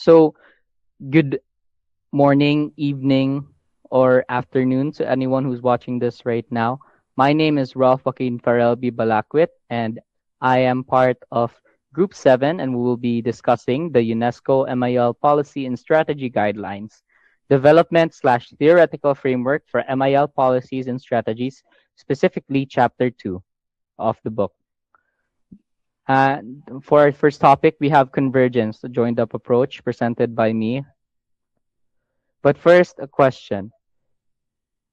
So, good morning, evening, or afternoon to anyone who's watching this right now. My name is Ralph Joaquin Farrell B. Balacuit, and I am part of Group 7, and we will be discussing the UNESCO MIL Policy and Strategy Guidelines, Development slash Theoretical Framework for MIL Policies and Strategies, specifically Chapter 2 of the book. And for our first topic, we have Convergence, the joined up approach presented by me. But first, a question.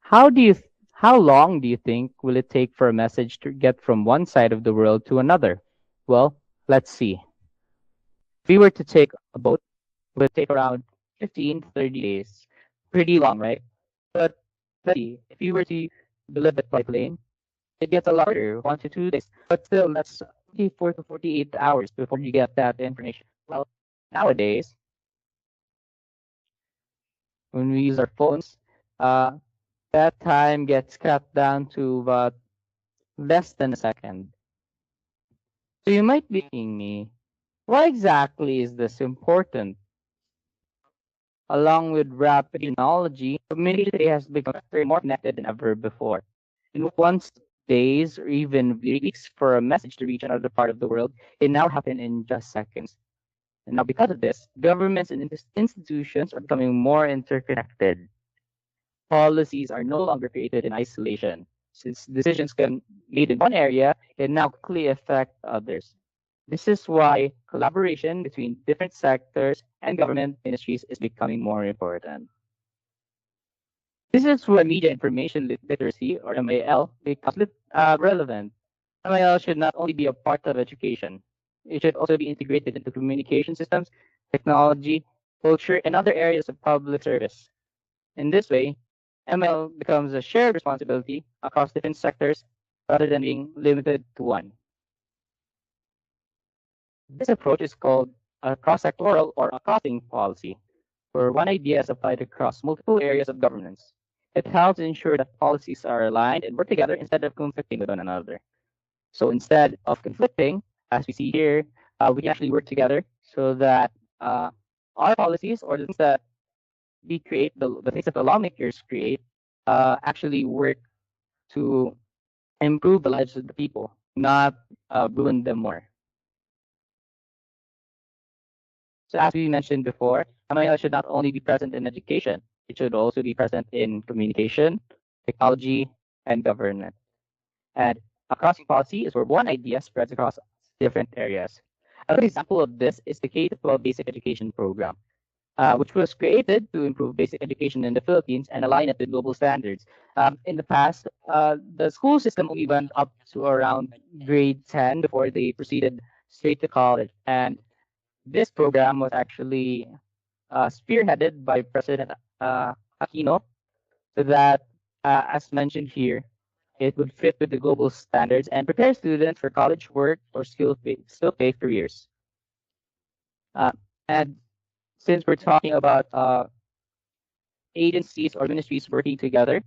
How do you how long do you think will it take for a message to get from one side of the world to another? Well, let's see. If we were to take a boat, it would take around 15 to 30 days. Pretty long, right? But let's see, if you were to deliver it by plane, it gets a lot shorter, 1 to 2 days. But still, that's 24 to 48 hours before you get that information. Well, nowadays, when we use our phones, uh, that time gets cut down to about less than a second. So you might be asking me, why exactly is this important? Along with rapid technology, communication today has become more connected than ever before. And once days or even weeks for a message to reach another part of the world, it now happens in just seconds. And now because of this, governments and institutions are becoming more interconnected. Policies are no longer created in isolation. Since decisions can be made in one area, it now quickly affect others. This is why collaboration between different sectors and government ministries is becoming more important. This is where media information literacy, or MIL, becomes relevant. MIL should not only be a part of education, it should also be integrated into communication systems, technology, culture, and other areas of public service. In this way, ML becomes a shared responsibility across different sectors rather than being limited to one. This approach is called a cross-sectoral or a crossing policy, where one idea is applied across multiple areas of governance. It helps ensure that policies are aligned and work together instead of conflicting with one another. So instead of conflicting, as we see here, we can actually work together so that our policies or the things that we create, the things that the lawmakers create, actually work to improve the lives of the people, not ruin them more. So as we mentioned before, MIL should not only be present in education, it should also be present in communication, technology, and government. And a crossing policy is where one idea spreads across different areas. A good example of this is the K-12 basic education program, which was created to improve basic education in the Philippines and align it with global standards. In the past, the school system only went up to around grade 10 before they proceeded straight to college. And this program was actually spearheaded by President Aquino, so that, as mentioned here, it would fit with the global standards and prepare students for college work or skill-based careers. And since we're talking about agencies or ministries working together,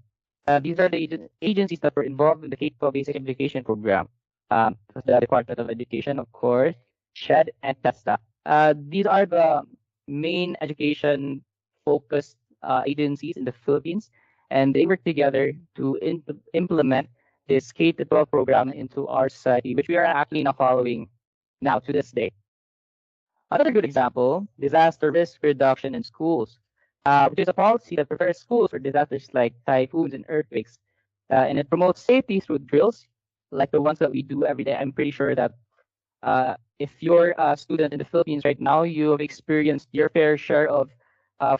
these are the agencies that were involved in the K-12 basic education program. The Department of Education, of course, SHED, and TESTA. These are the main education focused agencies in the Philippines, and they work together to implement this K-12 program into our society, which we are actually now following now to this day. Another good example, disaster risk reduction in schools, which is a policy that prepares schools for disasters like typhoons and earthquakes. And it promotes safety through drills like the ones that we do every day. I'm pretty sure that if you're a student in the Philippines right now, you have experienced your fair share of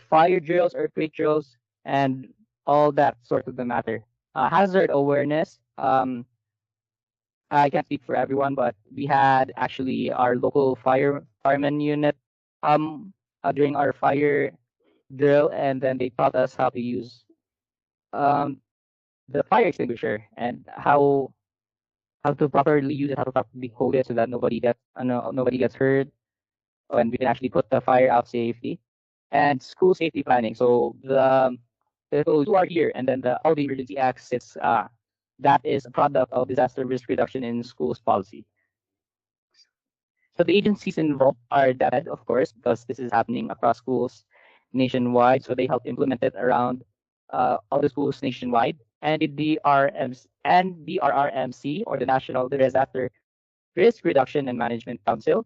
fire drills, earthquake drills, and all that sort of the matter. Hazard awareness. I can't speak for everyone, but we had actually our local fireman unit during our fire drill, and then they taught us how to use um, the fire extinguisher and how to properly use it, how to properly hold it so that nobody gets hurt, and we can actually put the fire out safely. And school safety planning. So the people who are here, and then all the emergency acts. That is a product of disaster risk reduction in schools policy. So the agencies involved are DepEd, of course, because this is happening across schools nationwide. So they help implement it around all the schools nationwide. And the DRRMC, or the National Disaster Risk Reduction and Management Council,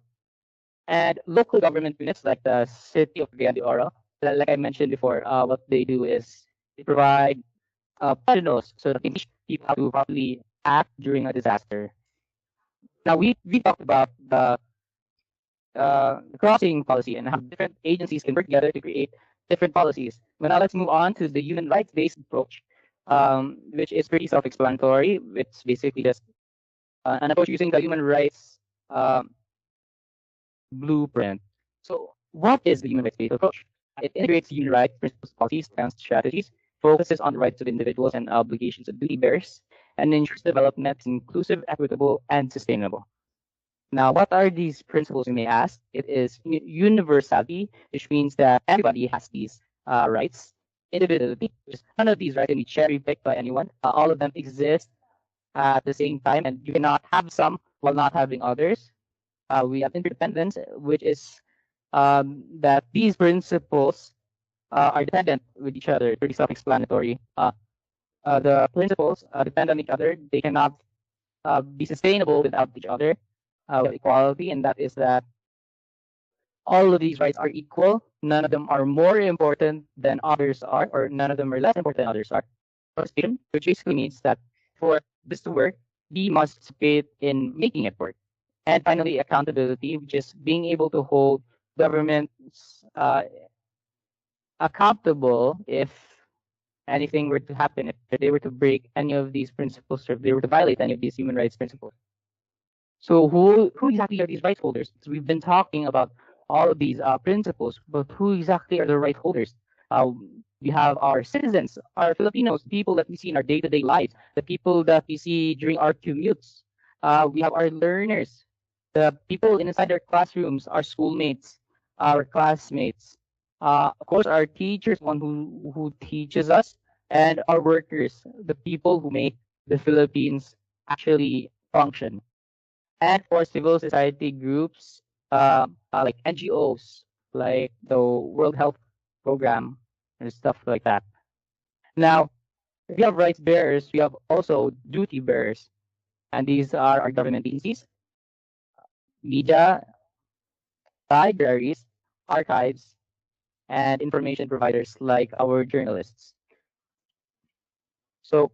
and local government units like the City of Cagayan de Oro. Like I mentioned before, what they do is they provide professionals so that they teach people how to properly act during a disaster. Now we talked about the crossing policy and how different agencies can work together to create different policies. But now let's move on to the human rights based approach, which is pretty self explanatory. It's basically just an approach using the human rights blueprint. So, what is the human rights based approach? It integrates human rights principles, policies, and strategies, focuses on the rights of individuals and obligations of duty bearers, and ensures development is inclusive, equitable, and sustainable. Now, what are these principles, you may ask? It is universality, which means that everybody has these rights. Individuality, which is none of these rights can be cherry picked by anyone. All of them exist at the same time, and you cannot have some while not having others. We have interdependence, which is that these principles are dependent with each other. Pretty self-explanatory. The principles depend on each other. They cannot be sustainable without each other. We have equality, and that is that all of these rights are equal. None of them are more important than others are, or none of them are less important than others are. Participation, which basically means that for this to work, we must participate in making it work. And finally, accountability, which is being able to hold governments accountable if anything were to happen, if they were to break any of these principles, or if they were to violate any of these human rights principles. So who exactly are these rights holders? So we've been talking about all of these principles, but who exactly are the right holders? We have our citizens, our Filipinos, people that we see in our day-to-day lives, the people that we see during our commutes. We have our learners, the people inside our classrooms, our schoolmates, our classmates. Of course, our teachers, one who teaches us, and our workers, the people who make the Philippines actually function. And for civil society groups, like NGOs, like the World Health Program, and stuff like that. Now, if we have rights bearers, we have also duty bearers, and these are our government agencies, media, libraries, archives, and information providers like our journalists. So,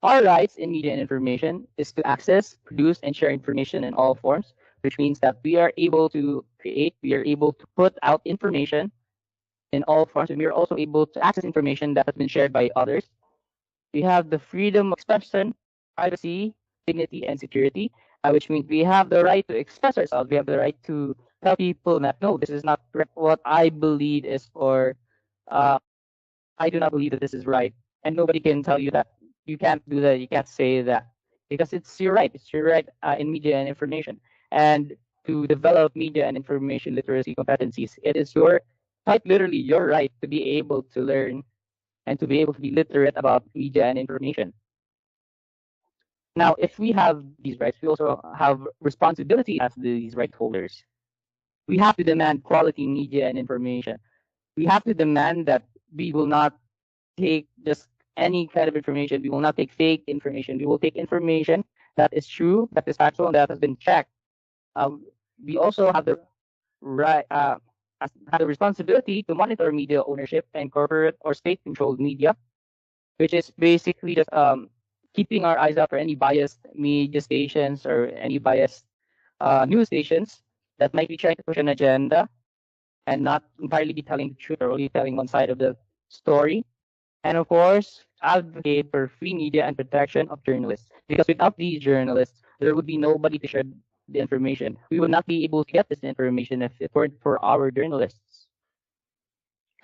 our rights in media and information is to access, produce, and share information in all forms, which means that we are able to create, we are able to put out information in all forms, and we are also able to access information that has been shared by others. We have the freedom of expression, privacy, dignity, and security, which means we have the right to express ourselves. We have the right to tell people that, no, this is not correct. What I believe is, or I do not believe that this is right. And nobody can tell you that you can't do that, you can't say that, because it's your right. It's your right in media and information. And to develop media and information literacy competencies, it is your, quite literally, your right to be able to learn and to be able to be literate about media and information. Now, if we have these rights, we also have responsibility as these right holders. We have to demand quality media and information. We have to demand that we will not take just any kind of information. We will not take fake information. We will take information that is true, that is factual, and that has been checked. We also have the right, have the responsibility to monitor media ownership and corporate or state-controlled media, which is basically just keeping our eyes out for any biased media stations or any biased news stations that might be trying to push an agenda and not entirely be telling the truth or only telling one side of the story. And of course, advocate for free media and protection of journalists. Because without these journalists, there would be nobody to share the information. We would not be able to get this information if it weren't for our journalists.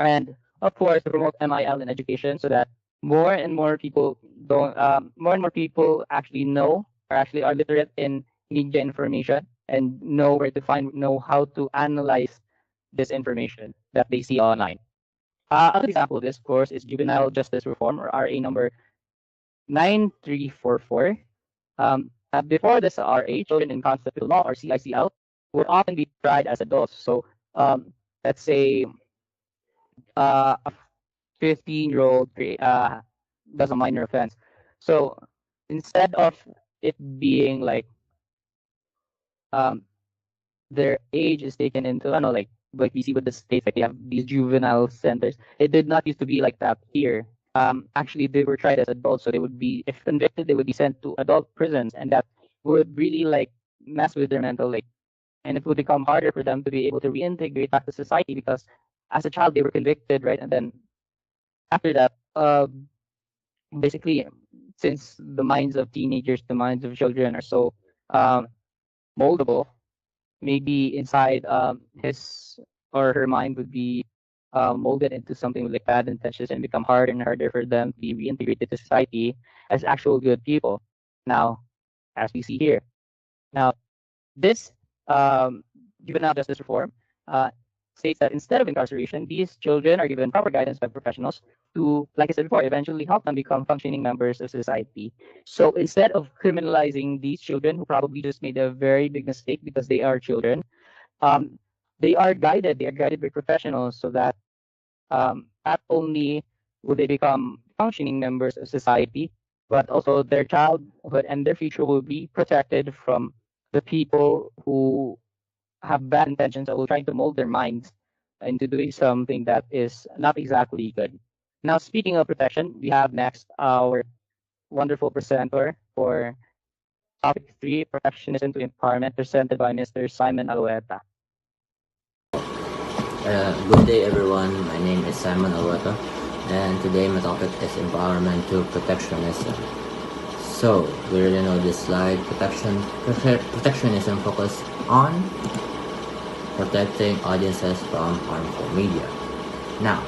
And of course, to promote MIL in education so that more and more people more and more people actually know or actually are literate in media information and know where to find, know how to analyze this information that they see online. An example of this, of course, is Juvenile Justice Reform, or RA number 9344. Before this RA, Children in Constitutional Law, or CICL, would often be tried as adults. So let's say a 15-year-old does a minor offense. So instead of it being like um, their age is taken into, I don't know, like we see with the states, like they have these juvenile centers. It did not used to be like that here. Actually, they were tried as adults, so they would be, if convicted, they would be sent to adult prisons, and that would really like mess with their mental, like, and it would become harder for them to be able to reintegrate back to society because as a child they were convicted, right? And then after that, basically, since the minds of teenagers, the minds of children are so um, moldable, maybe inside his or her mind would be molded into something with like bad intentions and become harder and harder for them to be reintegrated to society as actual good people. Now, as we see here, now this juvenile justice reform uh, states that instead of incarceration, these children are given proper guidance by professionals to, like I said before, eventually help them become functioning members of society. So instead of criminalizing these children who probably just made a very big mistake because they are children, um, they are guided. They are guided by professionals so that not only will they become functioning members of society, but also their childhood and their future will be protected from the people who have bad intentions or will try to mold their minds into doing something that is not exactly good. Now, speaking of protection, we have next our wonderful presenter for topic 3, Protectionism to Empowerment, presented by Mr. Simon Alueta. Good day, everyone. My name is Simon Alueta, and today my topic is empowerment to protectionism. So, we already know this slide. Protectionism focus on protecting audiences from harmful media. Now,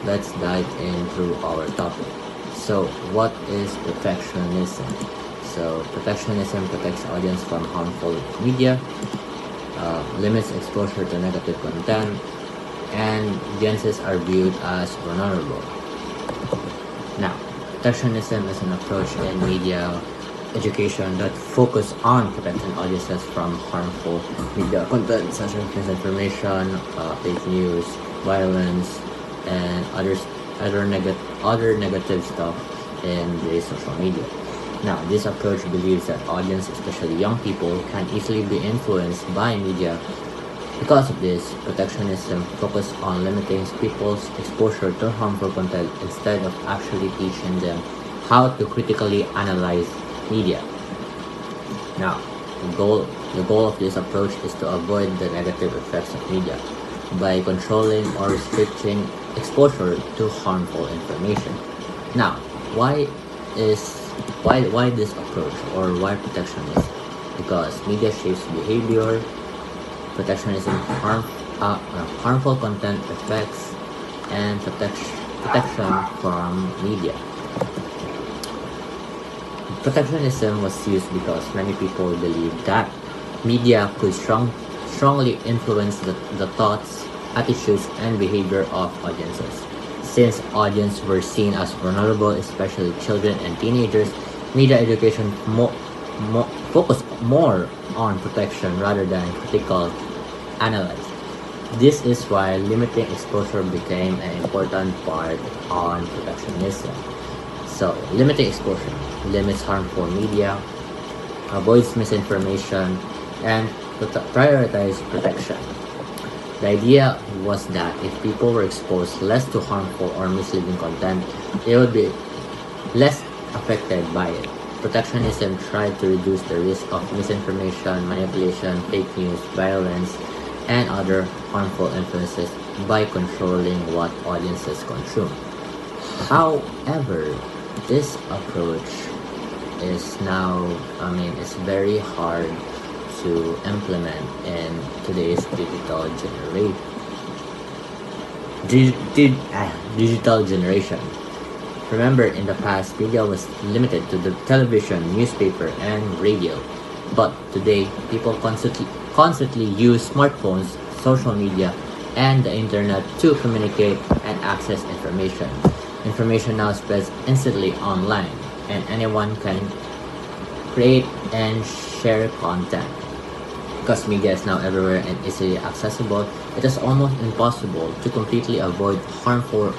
let's dive into our topic. So, what is protectionism? So, protectionism protects audience from harmful media, limits exposure to negative content, and audiences are viewed as vulnerable. Now, protectionism is an approach in media education that focus on protecting audiences from harmful media content such as misinformation, fake news, violence, and other negative stuff in the social media. Now, this approach believes that audience, especially young people, can easily be influenced by media. Because of this, protectionism focuses on limiting people's exposure to harmful content instead of actually teaching them how to critically analyze media. Now, the goal of this approach is to avoid the negative effects of media by controlling or restricting exposure to harmful information. Now, why this approach or why protectionism? Because media shapes behavior, protectionism harmful content effects, and protection from media. Protectionism was used because many people believed that media could strongly influence the thoughts, attitudes, and behavior of audiences. Since audiences were seen as vulnerable, especially children and teenagers, media education focused more on protection rather than critical analysis. This is why limiting exposure became an important part on protectionism. So, limiting exposure limits harmful media, avoids misinformation, and prioritize protection. The idea was that if people were exposed less to harmful or misleading content, they would be less affected by it. Protectionism tried to reduce the risk of misinformation, manipulation, fake news, violence, and other harmful influences by controlling what audiences consume. However, this approach is now, it's very hard to implement in today's digital generation. Remember, in the past, media was limited to the television, newspaper, and radio. But today, people constantly use smartphones, social media, and the internet to communicate and access information. Information now spreads instantly online, and anyone can create and share content. Because media is now everywhere and easily accessible, it is almost impossible to completely avoid harmful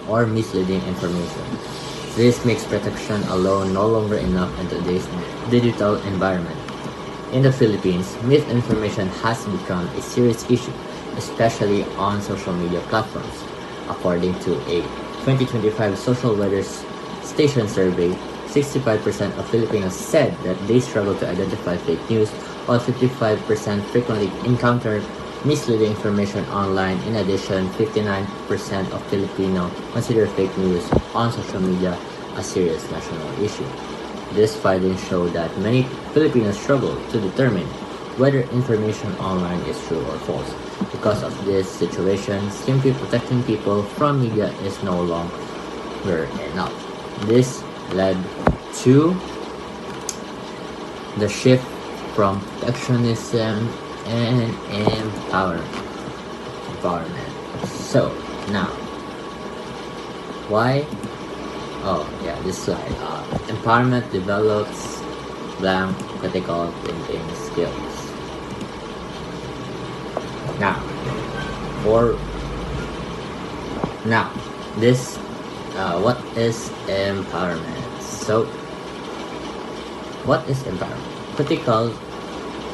or misleading information. This makes protection alone no longer enough in today's digital environment. In the Philippines, misinformation has become a serious issue, especially on social media platforms. According to a 2025 social weather station survey, 65% of Filipinos said that they struggle to identify fake news, while 55% frequently encounter misleading information online. In addition, 59% of Filipino consider fake news on social media a serious national issue. This findings show that many Filipinos struggle to determine whether information online is true or false. Because of this situation, simply protecting people from media is no longer enough. This led to the shift from protectionism and empowerment. So now, why? Oh yeah, this slide. Empowerment develops blank critical thinking skills. Now, for now, this what is empowerment? So, what is empowerment? Critical.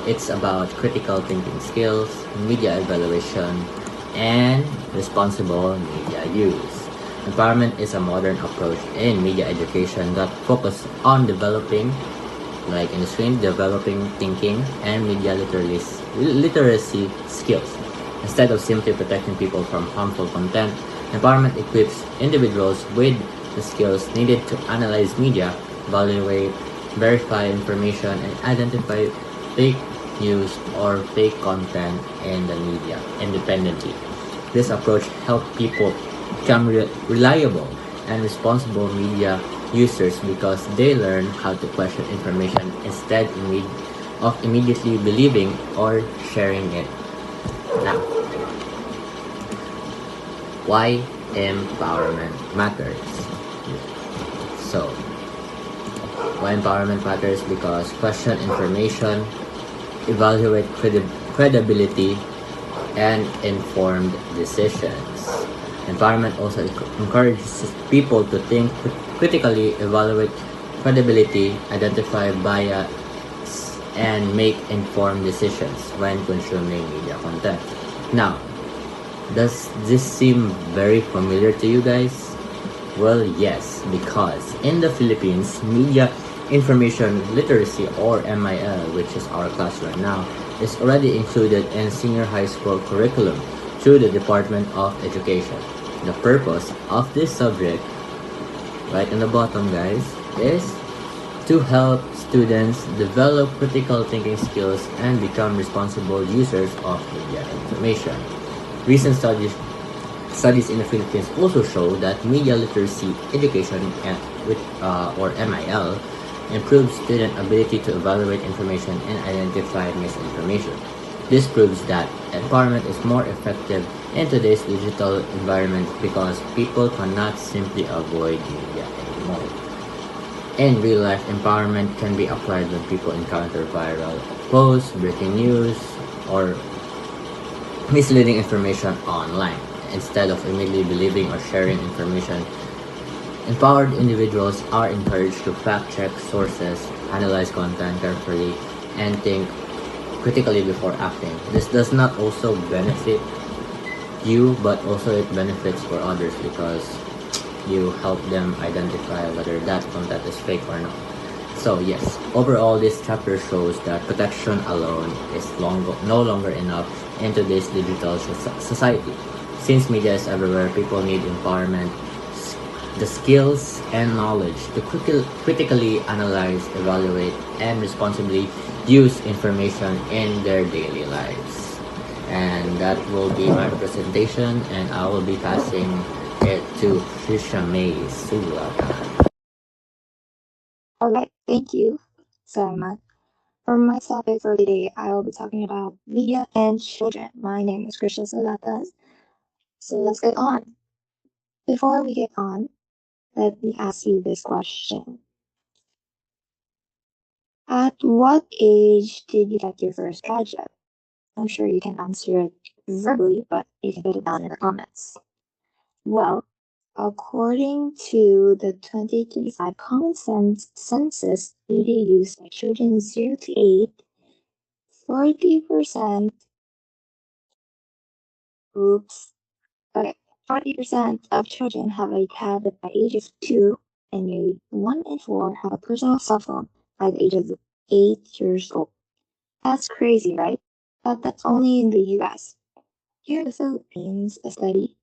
It's about critical thinking skills, media evaluation, and responsible media use. Empowerment is a modern approach in media education that focuses on developing, like in the screen, developing thinking and media literacy skills. Instead of simply protecting people from harmful content, empowerment equips individuals with the skills needed to analyze media, evaluate, verify information, and identify fake news or fake content in the media independently. This approach helps people become reliable and responsible media users because they learn how to question information instead of immediately believing or sharing it. Now, why empowerment matters? So, why empowerment matters? Because question information, evaluate credibility, and informed decisions. Empowerment also encourages people to think critically, evaluate credibility, identify bias, and make informed decisions when consuming media content. Now, does this seem very familiar to you guys? Well, yes, because in the Philippines, media information literacy or MIL, which is our class right now, is already included in senior high school curriculum through the Department of Education. The purpose of this subject, right in the bottom guys, is to help students develop critical thinking skills and become responsible users of media information. Recent studies in the Philippines also show that media literacy education or MIL improves student ability to evaluate information and identify misinformation. This proves that empowerment is more effective in today's digital environment because people cannot simply avoid media anymore. In real life, empowerment can be applied when people encounter viral posts, breaking news, or misleading information online. Instead of immediately believing or sharing information, empowered individuals are encouraged to fact-check sources, analyze content carefully, and think critically before acting. This does not also benefit you, but also it benefits for others because you help them identify whether that content is fake or not. So yes, overall this chapter shows that protection alone is no longer enough in today's digital society. Since media is everywhere, people need empowerment, the skills and knowledge to critically analyze, evaluate, and responsibly use information in their daily lives. And that will be my presentation, and I will be passing it to Krisha Sulatan. Alright, thank you, Siemon. For my topic for today, I will be talking about media and children. My name is Krisha Sulatan. So let's get on. Before we get on, let me ask you this question. At what age did you get your first gadget? I'm sure you can answer it verbally, but you can put it down in the comments. Well, according to the 2025 Common Sense Census media use by children 0 to 8, 40%, oops, okay, 40% of children have a tablet by age of 2, and nearly 1 in 4 have a personal cell phone by the age of 8 years old. That's crazy, right? But that's only in the US. Here in the Philippines, a study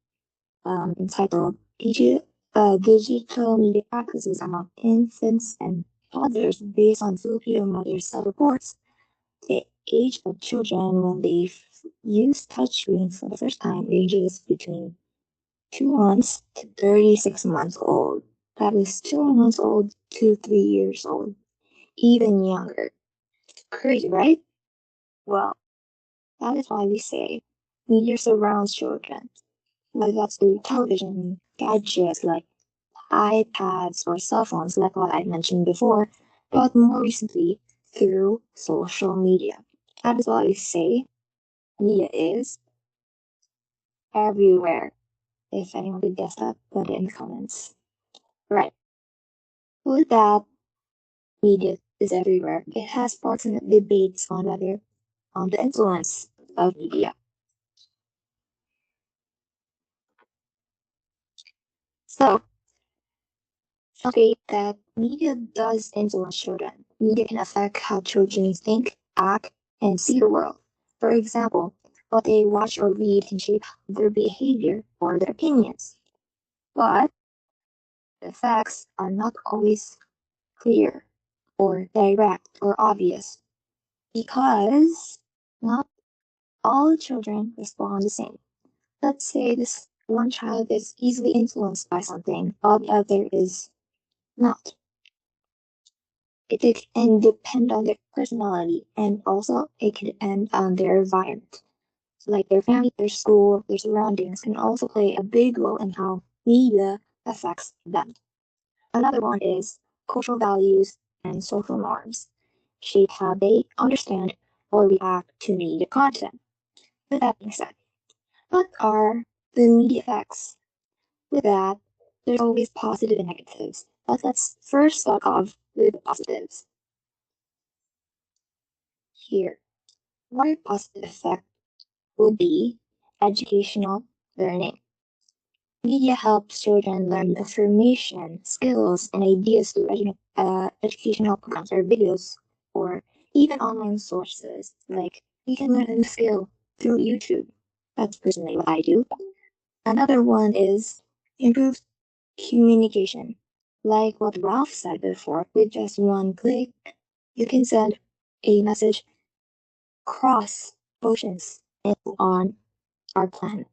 entitled Digital Media Practices Among Infants and Toddlers based on Filipino mothers' self-reports, the age of children when they use touchscreens for the first time ranges between 2 months to 36 months old. That is 2 months old to 3 years old, even younger. Crazy, right? Well, that is why we say media surrounds children, whether that's through television, gadgets like iPads or cell phones, like what I mentioned before, but more recently through social media. That is why we say media is everywhere. If anyone could guess that, put it in the comments. Right. With that, media is everywhere. It has sparked some debates on whether on the influence of media. So, state that media does influence children. Media can affect how children think, act, and see the world. For example, what they watch or read can shape their behavior or their opinions. But the effects are not always clear or direct or obvious because not all children respond the same. Let's say this one child is easily influenced by something, while the other is not. It can depend on their personality, and also it can depend on their environment. So like their family, their school, their surroundings can also play a big role in how media affects them. Another one is cultural values and social norms shape how they understand or react to media content. With that being said, what are the media effects? With that, there's always positive and negatives. But let's first start off with the positives. Here, one positive effect would be educational learning. Media helps children learn information, skills, and ideas through educational programs or videos, or even online sources. Like you can learn a new skill through YouTube. That's personally what I do. Another one is improved communication. Like what Ralph said before, with just one click, you can send a message across oceans and on our planet.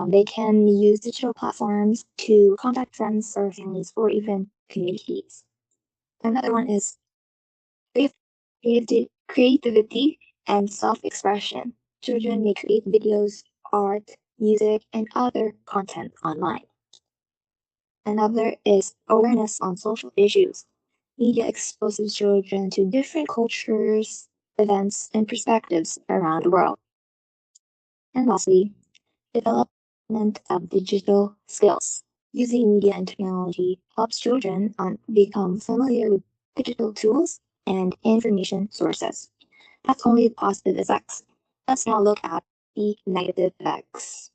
They can use digital platforms to contact friends or families or even communities. Another one is creativity and self-expression. Children may create videos, art, music, and other content online. Another is awareness on social issues. Media exposes children to different cultures, events, and perspectives around the world. And lastly, development of digital skills. Using media and technology helps children become familiar with digital tools and information sources. That's only the positive effects. Let's now look at the negative effects.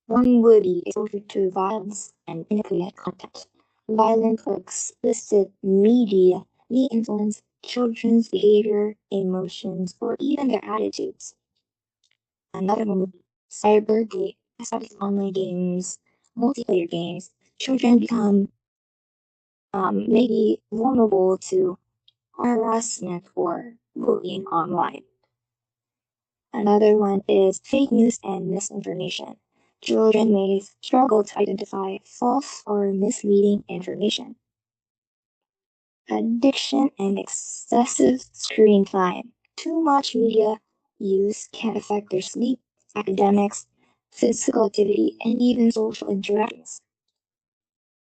One would be exposure to violence and inappropriate content. Violent or explicit media may influence children's behavior, emotions, or even their attitudes. Another one would be cyberbullying, especially online games, multiplayer games. Children become maybe vulnerable to harassment or bullying online. Another one is fake news and misinformation. Children may struggle to identify false or misleading information. Addiction and excessive screen time. Too much media use can affect their sleep, academics, physical activity, and even social interactions.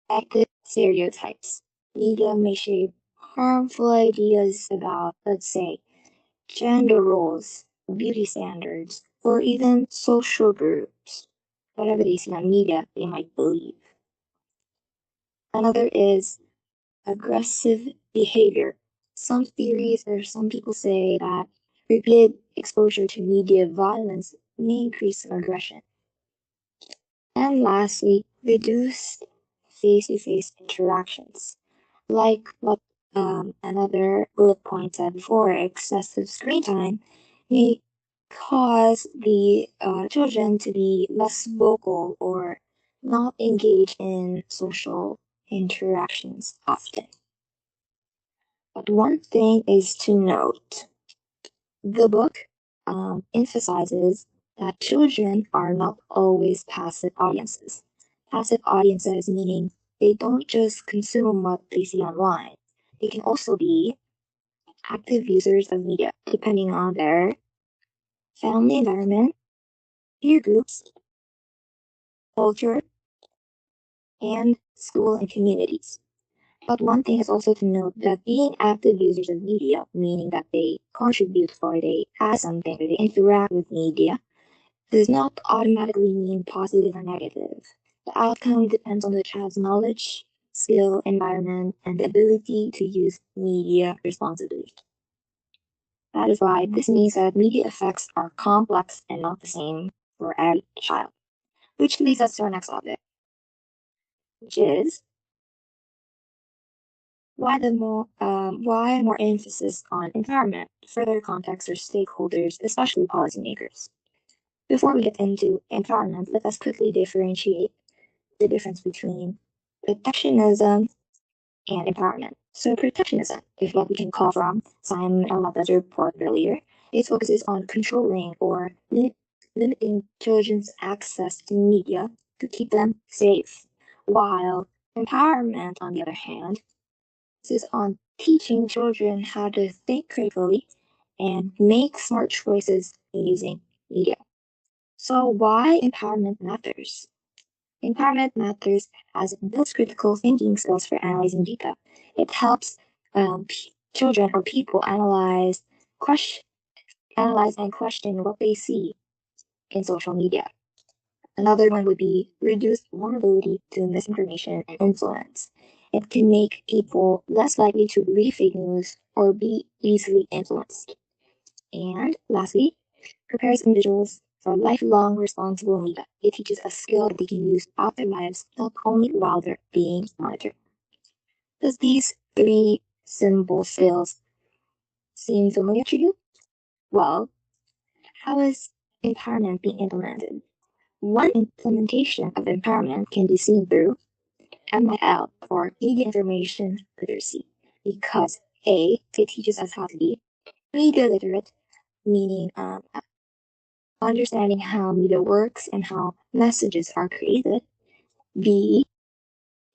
Active stereotypes. Media may shape harmful ideas about, let's say, gender roles, beauty standards, or even social groups. Whatever they see on media, they might believe. Another is aggressive behavior. Some theories or some people say that repeated exposure to media violence may increase aggression. And lastly, reduced face-to-face interactions. Like what another bullet point said before, excessive screen time may cause the children to be less vocal or not engage in social interactions often. But one thing is to note, the book emphasizes that children are not always passive audiences. Passive audiences meaning they don't just consume what they see online. They can also be active users of media, depending on their family environment, peer groups, culture, and school and communities. But one thing is also to note that being active users of media, meaning that they contribute or they add something or they interact with media, does not automatically mean positive or negative. The outcome depends on the child's knowledge, skill, environment, and the ability to use media responsibly. That is why this means that media effects are complex and not the same for every child. Which leads us to our next topic, which is why more emphasis on empowerment, further context for stakeholders, especially policymakers. Before we get into empowerment, let us quickly differentiate the difference between protectionism and empowerment. So protectionism is what we can call from Siemon and Alueta's report earlier. It focuses on controlling or limiting children's access to media to keep them safe, while empowerment, on the other hand, is on teaching children how to think critically and make smart choices using media. So why empowerment matters? Empowerment matters as it builds critical thinking skills for analyzing data. It helps children or people analyze and question what they see in social media. Another one would be reduced vulnerability to misinformation and influence. It can make people less likely to read fake news or be easily influenced. And lastly, prepares individuals for lifelong responsible media. It teaches a skill that they can use throughout their lives, not only while they're being monitored. Does these three simple skills seem familiar to you? Well, how is empowerment being implemented? One implementation of empowerment can be seen through MIL, or Media Information Literacy, because A, it teaches us how to be media literate, meaning understanding how media works and how messages are created. B,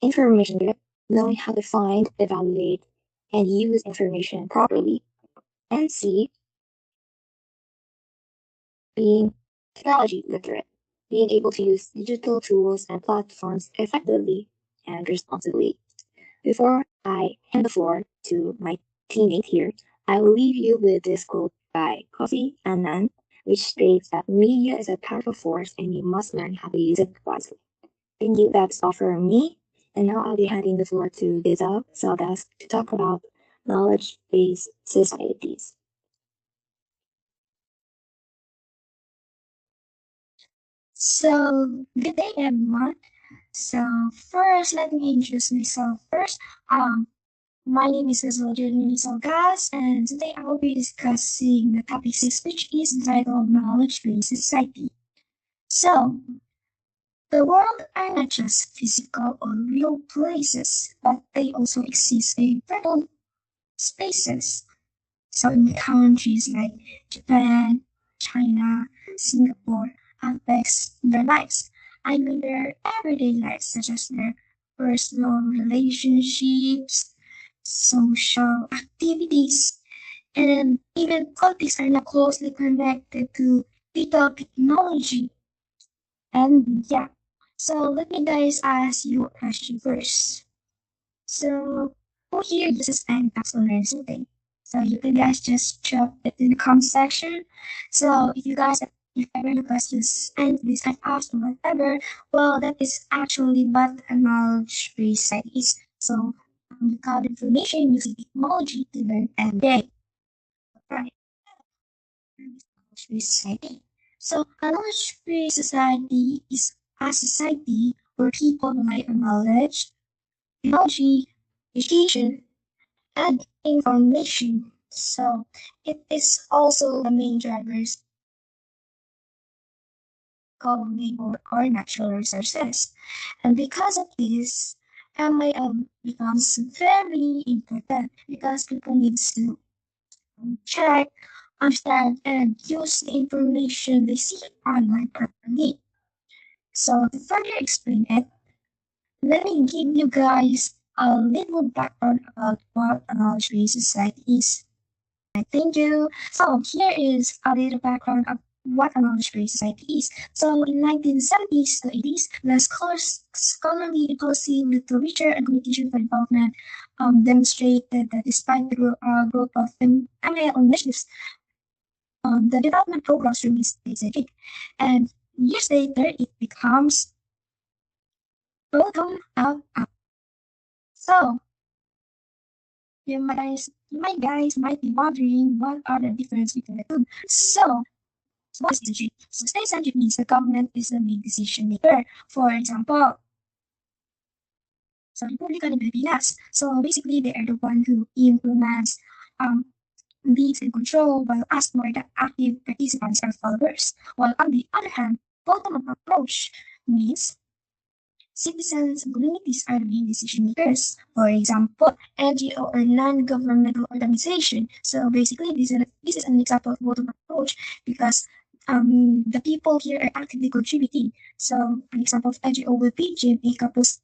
information literate, knowing how to find, evaluate, and use information properly. And C, being technology literate, being able to use digital tools and platforms effectively and responsibly. Before I hand the floor to my teammate here, I will leave you with this quote by Kofi Annan, which states that media is a powerful force and we must learn how to use it wisely. Thank you, that's all for me. And now I'll be handing the floor to Gazelle Selgas to talk about knowledge-based societies. So, good day everyone. So, first, let me introduce myself first. My name is Selgas, and today I will be discussing the topic 6, which is entitled Knowledge-Based Society. So, the world are not just physical or real places, but they also exist in virtual spaces. So, in countries like Japan, China, Singapore, affects their lives. I mean their everyday lives, such as their personal relationships, social activities, and even politics are now closely connected to digital technology. And yeah, so let me guys ask you a question first. So who here uses any tax or something? So you can guys just drop it in the comment section. So if ever you guys use any of these kind of apps or whatever, well, that is actually what a knowledge-based site is. So you got information using technology to learn every day. Right. Knowledge-based society. So a knowledge-based society is a society where people rely on knowledge, technology, education, and information. So it is also the main drivers of labor or natural resources. And because of this, MIM becomes very important because people need to check, understand, and use the information they see online properly. So to further explain it, let me give you guys a little background about what a knowledge-based society is. Thank you. So here is a little background of what a knowledge-based society is. So in 1970s to 80s, the scholarly policy, literature, and communication for development demonstrated that despite the growth of MIL initiatives, the development programs remain basic. And years later, it becomes bottom up. So you might be wondering what are the difference between the two. So what is censorship? So state censorship means the government is the main decision maker. For example, so Republican and Pilipinas. So basically, they are the one who implements, leads and control, while us more the active participants are followers. While on the other hand, bottom-up approach means citizens and communities are the main decision makers. For example, NGO or non-governmental organization. So basically, this is an example of bottom-up approach because the people here are actively contributing. So an example of NGO would be Jieb, because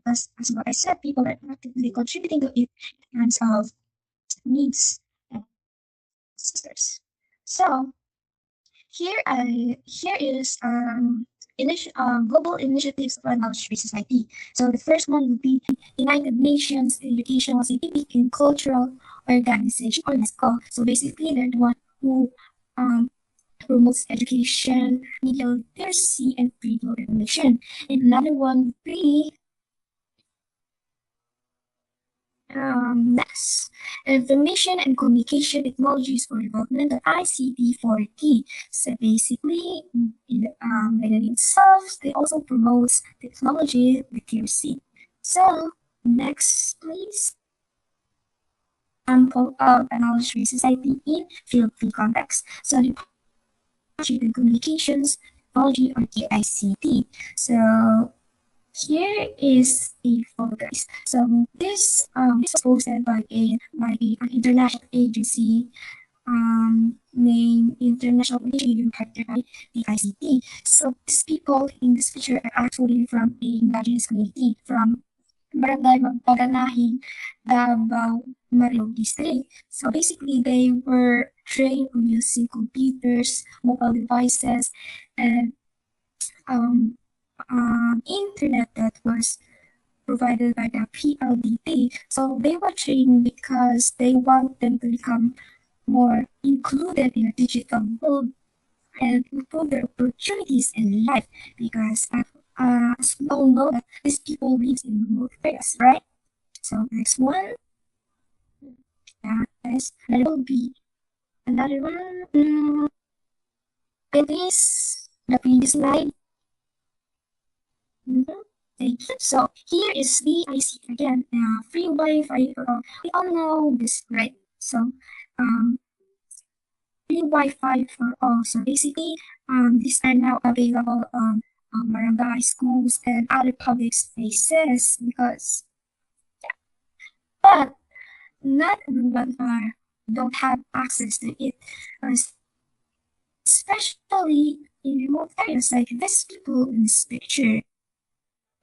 as what I said, people are actively contributing to it in terms of needs and sisters. So here is global initiatives for knowledge-based society. So the first one would be United Nations Educational, Scientific, and Cultural Organization, or UNESCO. So basically, they're the one who promotes education, media literacy, and freedom of information. And another one would be next, Information and Communication Technologies for Development, or ICT4T. So basically, by the name itself, they also promote technology literacy. So next, please. Example of a knowledge-based society in field-free context. So the Information and Communications Technology, or ICT. So here is a photo, guys. So this was posted by an international agency named International Communication Partner by the ICT. So these people in this picture are actually from a indigenous community from Barangay Magpaganahin, Davao, Marilog District. So basically, they were trained on using computers, mobile devices, and internet that was provided by the PLDT. So they were trained because they want them to become more included in a digital world and improve their opportunities in life because as we all know that these people live in remote areas, right? So next one, yes, that will be another one. Please, the previous slide. Thank you. So here is the IC again, free Wi-Fi for all. We all know this, right? So free Wi-Fi for all. So basically, these are now available on barangay schools and other public spaces because, but not everyone don't have access to it, especially in remote areas like these people in this picture.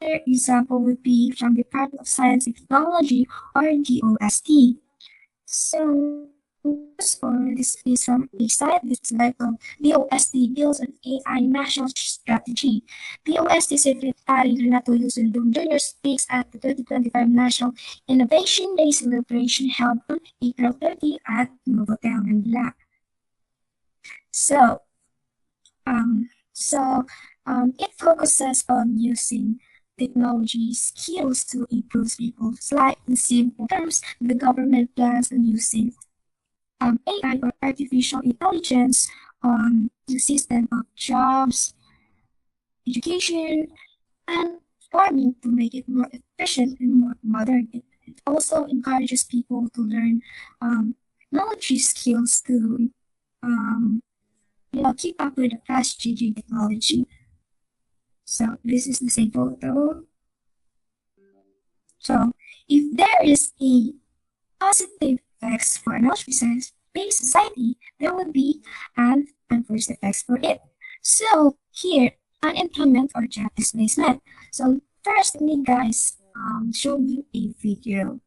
Another example would be from the Department of Science and Technology, or DOST. So or this is from a site. This is like BOST builds an AI national strategy. BOST Secretary Renato Yusildum Jr. speaks at the 2025 National Innovation Day celebration held on April 30 at Novotel, Manila. So, it focuses on using technology skills to improve people's life. In simple terms, the government plans on using AI or artificial intelligence on the system of jobs, education, and farming to make it more efficient and more modern. It also encourages people to learn knowledge skills to um, keep up with the fast changing technology. So this is the same photo. So if there is a positive effects for a knowledge-based society, there will be an adverse effects for it. So here, unemployment or job displacement. So first, let me guys show you a video.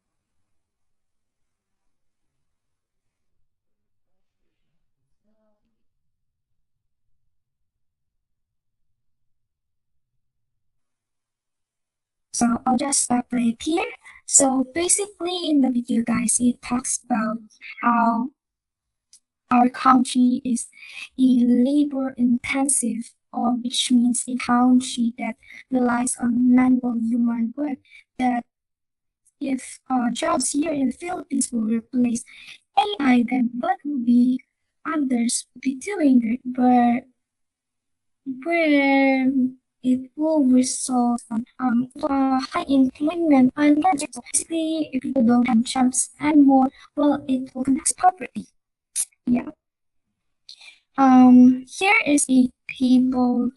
So I'll just play it here. So basically in the video guys, it talks about how our country is a labor intensive, or which means a country that relies on manual human work, that if jobs here in the Philippines will replace AI, then what will be others be doing it? But where it will result on high employment, and basically if people don't have jobs anymore, well, it will connect poverty. Yeah. Here is a table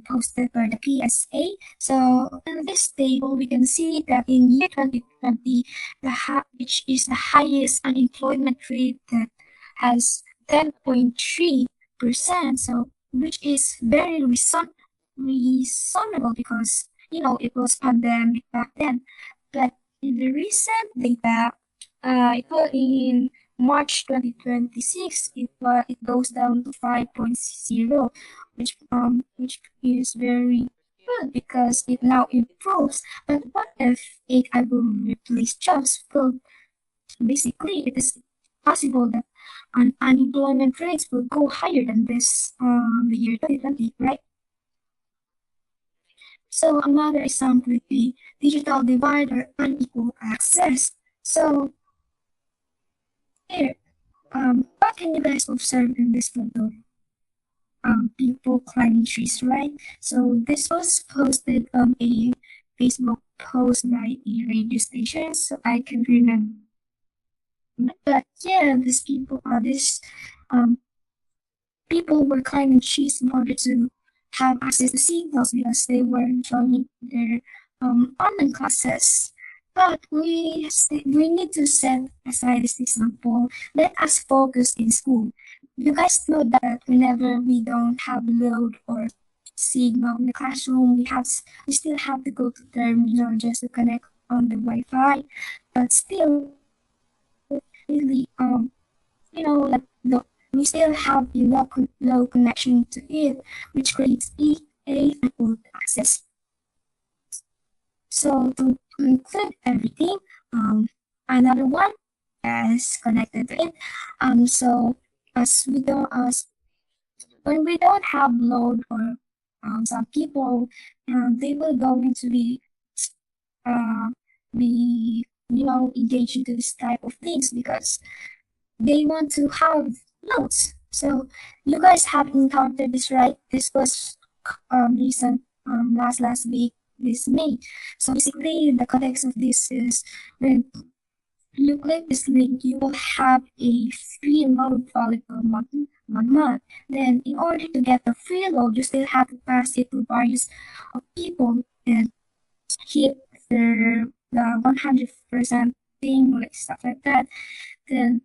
posted by the PSA. So in this table, we can see that in year 2020, which is the highest unemployment rate that has 10.3%. So which is very reasonable because it was pandemic back then. But in the recent data, it was in March 2026, it goes down to 5.0, which is very good because it now improves. But what if AI will replace jobs? Well, basically, it is possible that unemployment rates will go higher than this the year 2020, right? So another example would be digital divide or unequal access. So here, what can you guys observe in this photo? People climbing trees, right? So this was posted on a Facebook post by a radio station, so I can remember. But yeah, these people were climbing trees in order to have access to signals because they were joining their online classes. But we need to set aside this example. Let us focus in school. You guys know that whenever we don't have load or signal in the classroom, we still have to go to terminal just to connect on the Wi-Fi. But still, really, like we still have a low connection to it, which creates a full access. So to include everything, another one is connected to it. So when we don't have load or some people, they will going to be engaged into this type of things because they want to have loads. So you guys have encountered this, right? This was recent last week, this May. So basically, the context of this is when you click this link, you will have a free load valid for 1 month. Then, in order to get the free load, you still have to pass it to various people and hit the 100% thing, like stuff like that. Then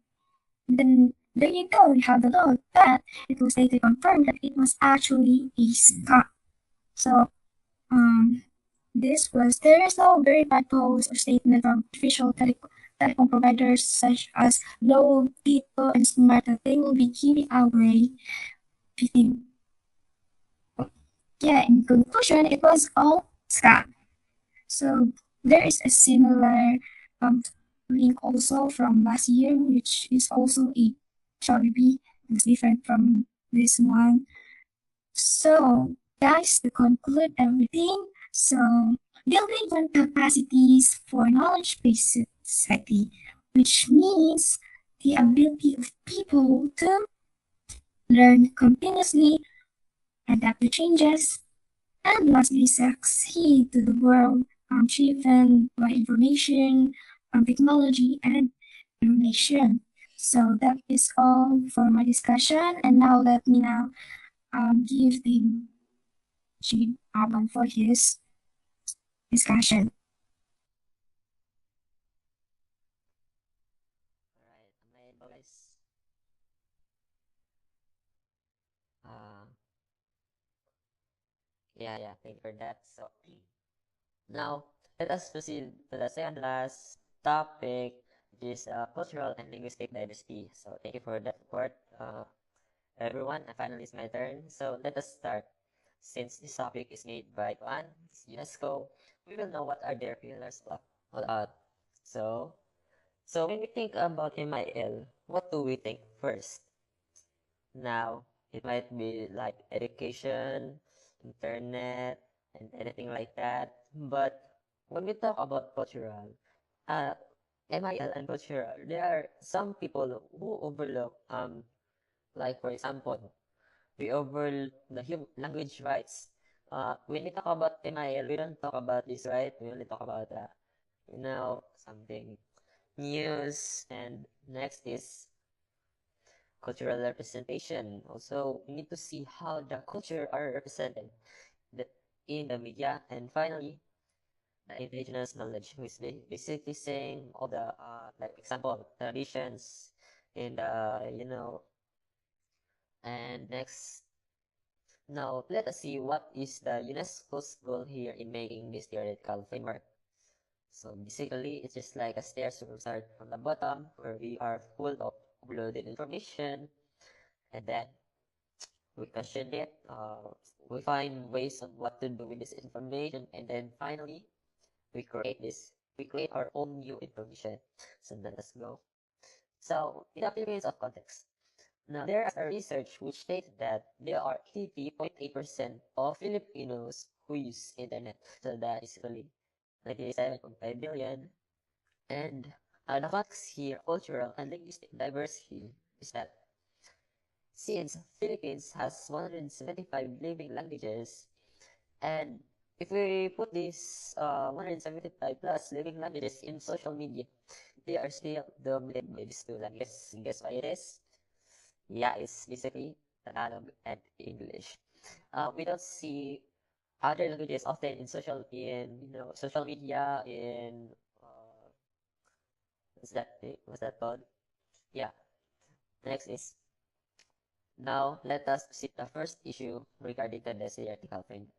there you go, you have the load. But it was later confirmed that it was actually a scam. So, there is no verified post or statement from official telecom providers such as Globe, Tito, and Smart that they will be giving away 15. Yeah, in conclusion, it was all scam. So there is a similar um, link also from last year, which is also a Jollibee. It's different from this one. So, guys, to conclude everything, so building on capacities for knowledge-based society, which means the ability of people to learn continuously, adapt to changes, and lastly succeed to the world driven by information, technology, and innovation. So that is all for my discussion, and now let me now give the Jieb Aban for his discussion. Alright, am I guys? Uh, yeah, thank you for that. So now let us proceed to the second last topic, which is cultural and linguistic diversity. So thank you for that report, everyone. And finally, it's my turn. So let us start. Since this topic is made by Aban, UNESCO, we will know what are their pillars all about. So, so when we think about MIL, what do we think first? Now, it might be like education, internet, and anything like that. But when we talk about cultural, uh, MIL and cultural, there are some people who overlook, like for example, we overlook the language rights. When we talk about MIL, we don't talk about this, right? We only talk about, something news. And next is cultural representation. Also, we need to see how the culture are represented in the media. And finally, the indigenous knowledge, which is basically saying all the, like example, traditions in the, and next, now let us see what is the UNESCO's goal here in making this theoretical framework. So basically, it's just like a stairs we start from the bottom, where we are full of overloaded information, and then we question it, we find ways on what to do with this information, and then finally, we create our own new information. So let us go. So, in the Philippines of context, now there is a research which states that there are 80.8% of Filipinos who use internet. So that is basically 97.5 billion. And the facts here, cultural and linguistic diversity, is that since Philippines has 175 living languages, and if we put these 175 plus living languages in social media, they are still dominated by these two languages. Guess why it is? Yeah, it's basically Tagalog and English. We don't see other languages often in social media in what's that called? Yeah. Next is now let us see the first issue regarding to the theoretical framework.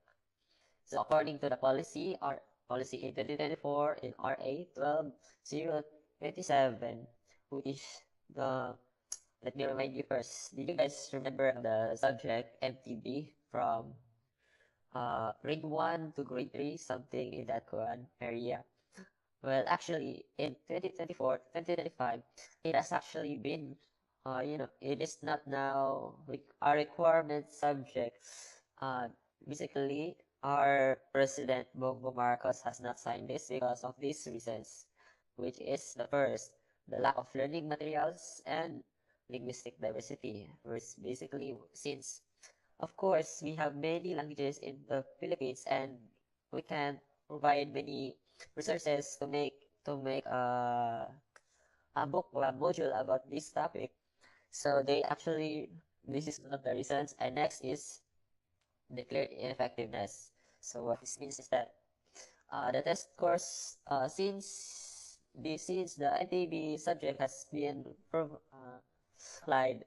So according to the policy, our policy in 2024 in RA 12-027, which is the, let me remind you first, did you guys remember the subject MTB from grade 1 to grade 3, something in that one area? Well, actually, in 2024, 2025, it has actually been, it is not now a requirement subject. Uh, Basically, our President Bongo Marcos has not signed this because of these reasons, which is the first, the lack of learning materials and linguistic diversity. Which basically, since, of course, we have many languages in the Philippines and we can provide many resources to make a book or a module about this topic. So they actually this is one of the reasons. And next is declared ineffectiveness. So what this means is that the test course since the NTB subject has been applied,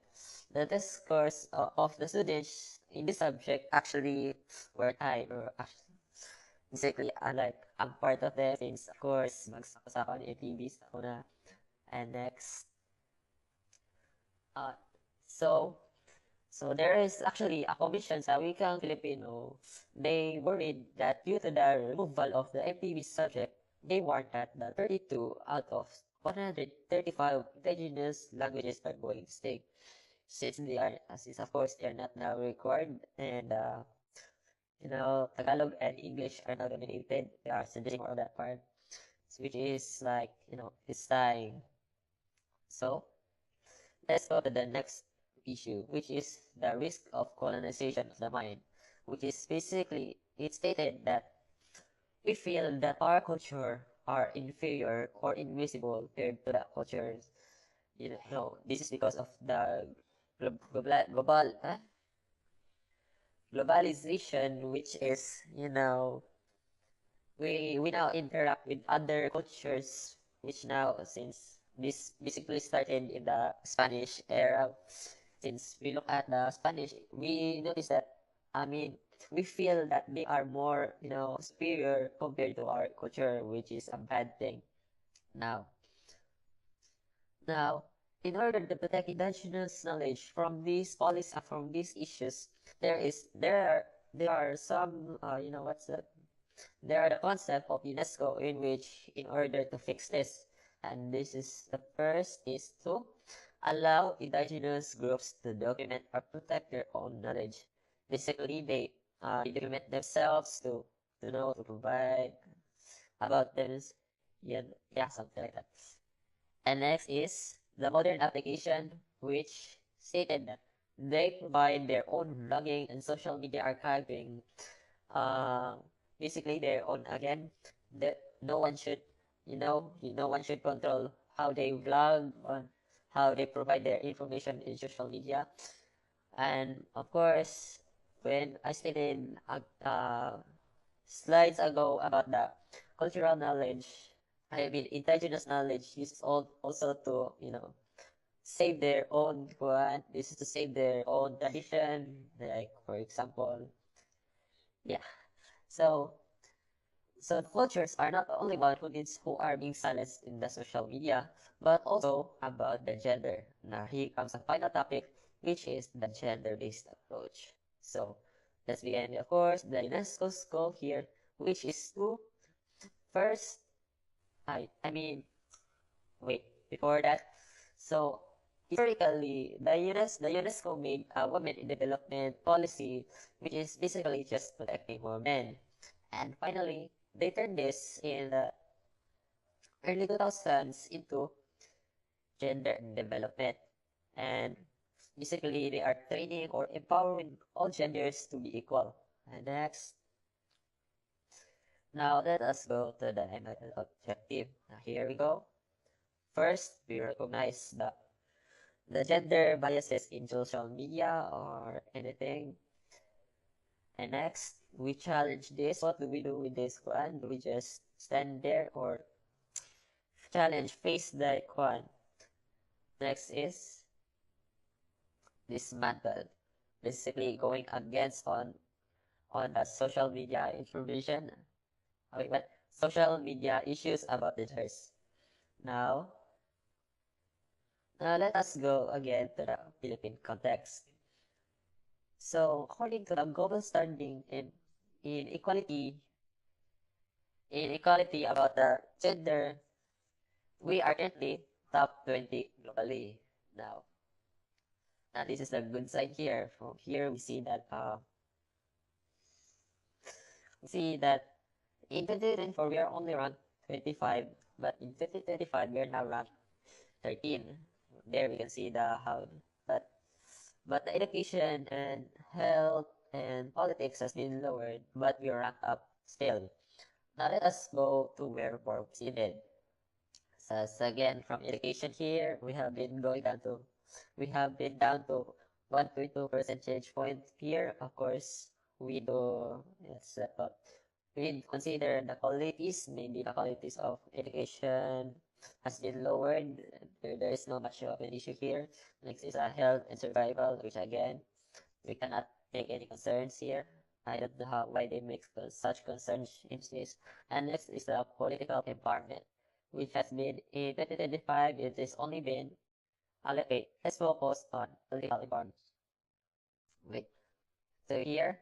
the test scores of the students in this subject actually were high or actually basically, like, I'm part of them since, of course, bagsak ko sa ako ng ATVs. Ako na And next, uh, so so there is actually a commission sa wikang Filipino. They worried that due to the removal of the MPV subject, they warned that the 32 out of 135 indigenous languages are going extinct. Since they are, since of course they are not now required, and Tagalog and English are now dominated. They are suggesting more on that part, which is like, it's dying. So let's go to the next issue, which is the risk of colonization of the mind, which is basically, it stated that we feel that our culture are inferior or invisible compared to the cultures. This is because of the globalization, which is, we now interact with other cultures, which now, since this basically started in the Spanish era, since we look at the Spanish, we notice that, I mean, we feel that they are more, superior compared to our culture, which is a bad thing. Now, now, in order to protect indigenous knowledge from these policies, from these issues, there are some, there are the concept of UNESCO, in which, in order to fix this, and this is the first, is to allow indigenous groups to document or protect their own knowledge. Basically, they document themselves to provide about them. Yeah, something like that. And next is the modern application, which stated that they provide their own blogging and social media archiving, uh, basically their own, again, that no one should, no one should control how they vlog on how they provide their information in social media. And of course, when I stated slides ago about the cultural knowledge, I mean indigenous knowledge is also to, save their own one. This is to save their own tradition, like for example, yeah. So So the cultures are not the only one who are being silenced in the social media, but also about the gender. Now here comes a final topic, which is the gender-based approach. So let's begin, of course, the UNESCO's goal here, which is to first, I mean, wait, before that, so historically, the UNESCO made a women in development policy, which is basically just protecting women. And finally, they turned this in the early 2000s into gender development. And basically, they are training or empowering all genders to be equal. And next, now let us go to the final objective. Now, here we go. First, we recognize the gender biases in social media or anything. And next, we challenge this. What do we do with this one? Do we just stand there or challenge, face the one? Next is dismantle. Basically going against on the social media information. Okay, but social media issues about the genders. Now, now let us go again to the Philippine context. So according to the global standing in equality about the gender, we are currently top 20 globally. Now, now this is the good side here. From here we see that in 2024 we are only ranked 25, but in 2025 we are now ranked 13. There we can see the how, but the education and health and politics has been lowered, but we are ranked up still. Now let us go to where more was needed. So again, from education here, we have been down to 1.2 percentage point here. Of course, we do, yes, we consider the qualities, maybe the qualities of education has been lowered. There is no much of an issue here. Next is health and survival, which again, we cannot take any concerns here. I don't know why they make such concerns in this. And next is the political empowerment, which has been in 2025, it has only been Alueta. Let's focus on political reforms. Wait, so here,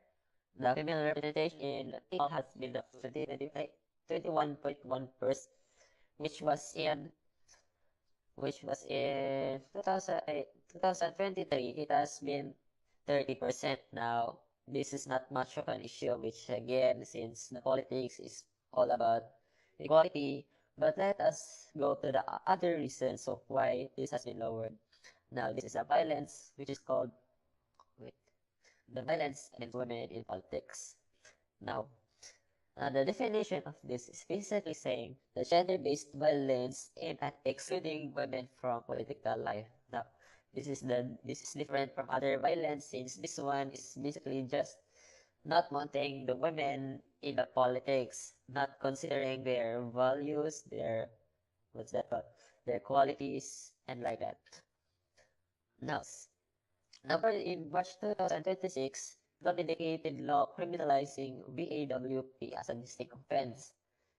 the female representation in political has been up to 2025, 21.1%, which was in 2023, it has been 30%. Now, this is not much of an issue, which again, since the politics is all about equality, but let us go to the other reasons of why this has been lowered. Now, this is a violence, which is called, wait, the violence against women in politics. Now, the definition of this is basically saying the gender-based violence aimed at excluding women from political life. Now, this is different from other violence since this one is basically just not wanting the women in the politics, not considering their values, their what's that called, their qualities, and like that. Now, number in March 2026, the indicated law criminalizing BAWP as a distinct offense.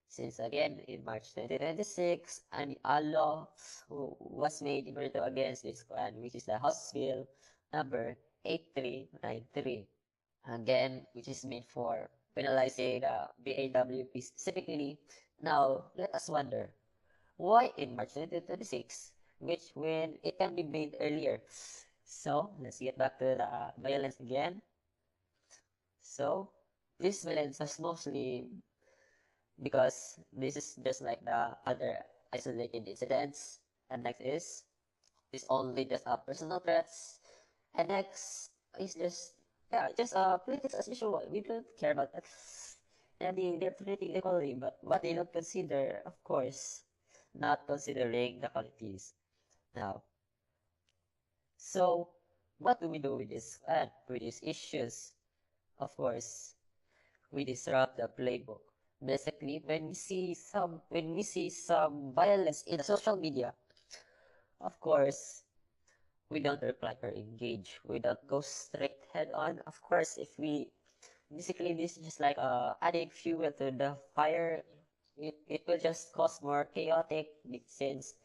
Since again, in March 2026, a law was made in order against this one, which is the House Bill number 8393. Again, which is made for penalizing the BAWP specifically. Now, let us wonder, why in March 2026, which when it can be made earlier? So, let's get back to the violence again. So, this violence is mostly because this is just like the other isolated incidents. And next is only just personal threats. And next is just, yeah, just politics as usual. We don't care about that. And they're treating equally, but what they don't consider, of course, not considering the qualities. Now, so what do we do with this with these issues? Of course, we disrupt the playbook. Basically, when we see some violence in the social media, of course, we don't reply or engage. We don't go straight head on. Of course, if we basically this is just like adding fuel to the fire, it will just cause more chaotic since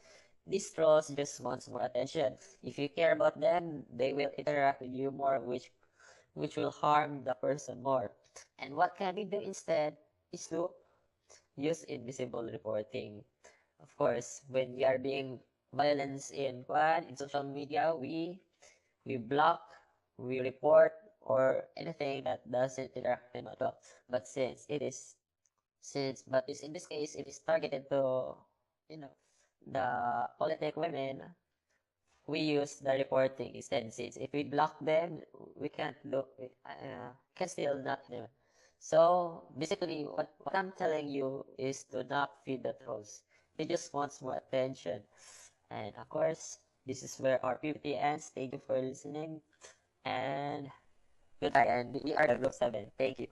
these trolls just wants more attention. If you care about them, they will interact with you more, which will harm the person more. And what can we do instead is to use invisible reporting. Of course, when we are being violence in social media, we block, we report, or anything that doesn't interact with them at all. But in this case, it is targeted to, you know, the politic women, we use the reporting instead. Since if we block them, we can't look, can still not them. So basically, what I'm telling you is to not feed the trolls. They just want more attention. And of course, this is where our PPT ends. Thank you for listening. And goodbye. And we are the Group 7. Thank you.